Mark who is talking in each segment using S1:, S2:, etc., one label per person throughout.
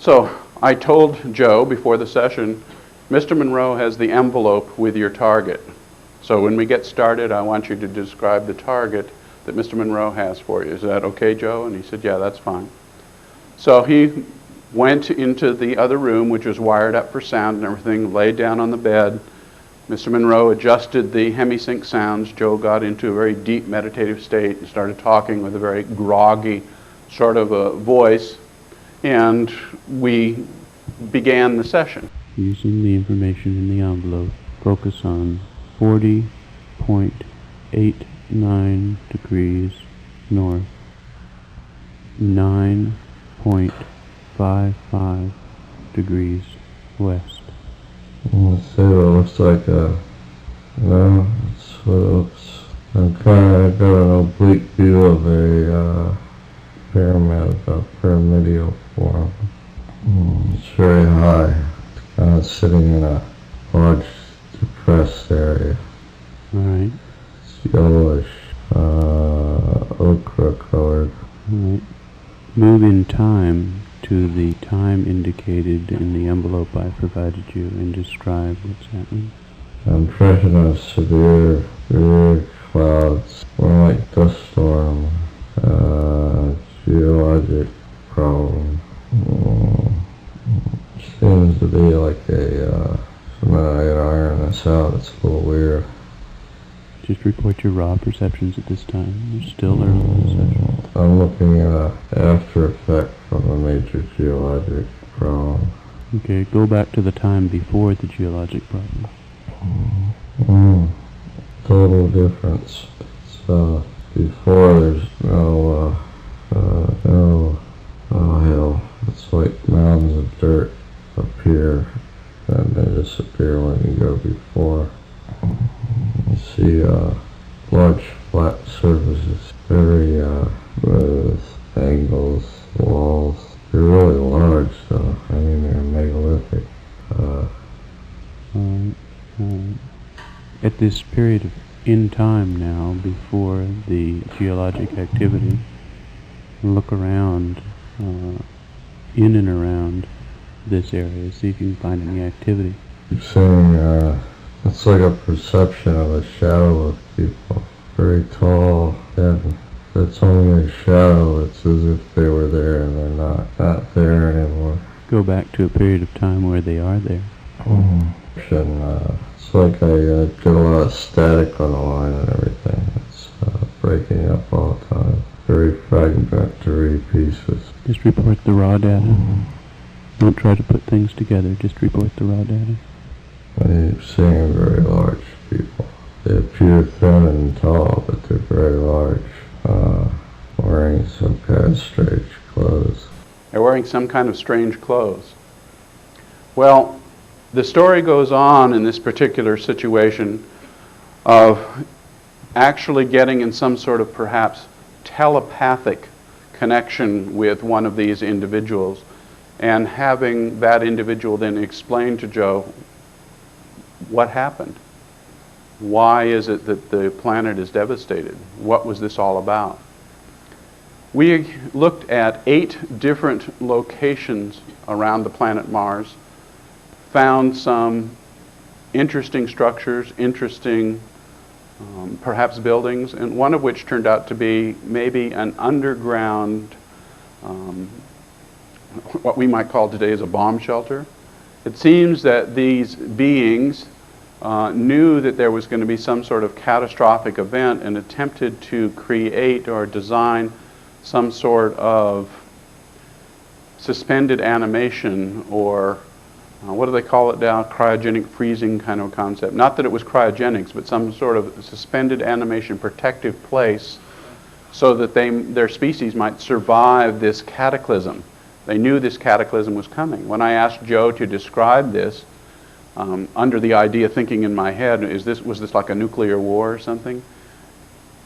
S1: So I told Joe before the session, Mr. Monroe has the envelope with your target. So when we get started, I want you to describe the target that Mr. Monroe has for you. Is that okay, Joe? And he said, yeah, that's fine. So he went into the other room, which was wired up for sound and everything, laid down on the bed. Mr. Monroe adjusted the hemisync sounds. Joe got into a very deep meditative state and started talking with a very groggy sort of a voice, and we began the session.
S2: Using the information in the envelope, focus on 40.89 degrees north, 9.55 degrees west.
S3: Let's see what it looks like. It's what it looks. I'm kind of got an oblique view of a pyramid, a pyramidal form. It's very high. It's kind of sitting in a large depressed area.
S2: Alright.
S3: It's yellowish, ochre colored.
S2: Alright. Move in time to the time indicated in the envelope I provided you and describe what's happening.
S3: Impression of severe clouds, more like dust storm, geologic problem. Seems to be like something I gotta iron this out. It's a little weird.
S2: Just report your raw perceptions at this time. You're still early in the session.
S3: I'm looking at an after effect from a major geologic problem.
S2: Okay, go back to the time before the geologic problem.
S3: Total difference. It's before there's no hill. It's like mounds of dirt up here, and they disappear when you go before. You see large flat surfaces, very smooth angles, walls. They're really large, though. I mean, they're megalithic.
S2: At this period in time now, before the geologic activity, look around, in and around this area, see if you can find any activity.
S3: You're saying it's like a perception of a shadow of people. Very tall, and it's only a shadow. It's as if they were there and they're not there anymore.
S2: Go back to a period of time where they are there.
S3: It's like I get a lot of static on the line and everything. It's breaking up all the time. Very fragmentary pieces.
S2: Just report the raw data. Don't try to put things together, just report the raw data.
S3: I'm seeing very large people. They appear thin and tall, but they're very large, wearing some kind of strange clothes.
S1: They're wearing some kind of strange clothes. Well, the story goes on in this particular situation of actually getting in some sort of perhaps telepathic connection with one of these individuals and having that individual then explain to Joe what happened. Why is it that the planet is devastated? What was this all about? We looked at 8 different locations around the planet Mars, found some interesting structures, interesting perhaps buildings, and one of which turned out to be maybe an underground, what we might call today as a bomb shelter. It seems that these beings knew that there was going to be some sort of catastrophic event and attempted to create or design some sort of suspended animation, or what do they call it now? Cryogenic freezing kind of concept. Not that it was cryogenics, but some sort of suspended animation protective place so that their species might survive this cataclysm. They knew this cataclysm was coming. When I asked Joe to describe this, under the idea thinking in my head, was this like a nuclear war or something?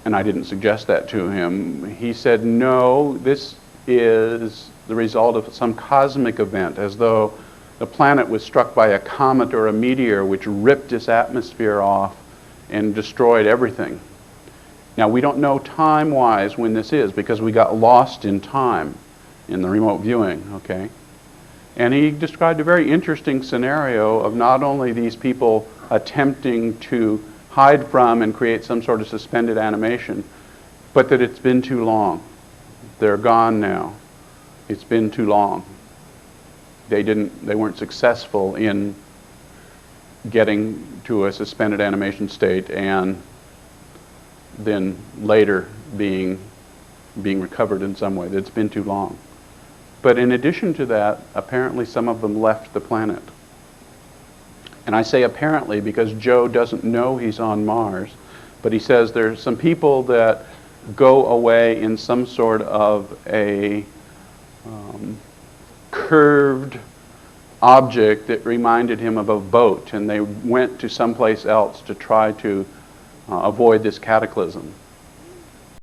S1: And I didn't suggest that to him. He said, no, this is the result of some cosmic event, as though the planet was struck by a comet or a meteor which ripped its atmosphere off and destroyed everything. Now, we don't know time-wise when this is because we got lost in time in the remote viewing, okay? And he described a very interesting scenario of not only these people attempting to hide from and create some sort of suspended animation, but that it's been too long. They're gone now. It's been too long. They weren't successful in getting to a suspended animation state and then later being recovered in some way. It's been too long. But in addition to that, apparently some of them left the planet. And I say apparently because Joe doesn't know he's on Mars, but he says there's some people that go away in some sort of a curved object that reminded him of a boat, and they went to someplace else to try to avoid this cataclysm.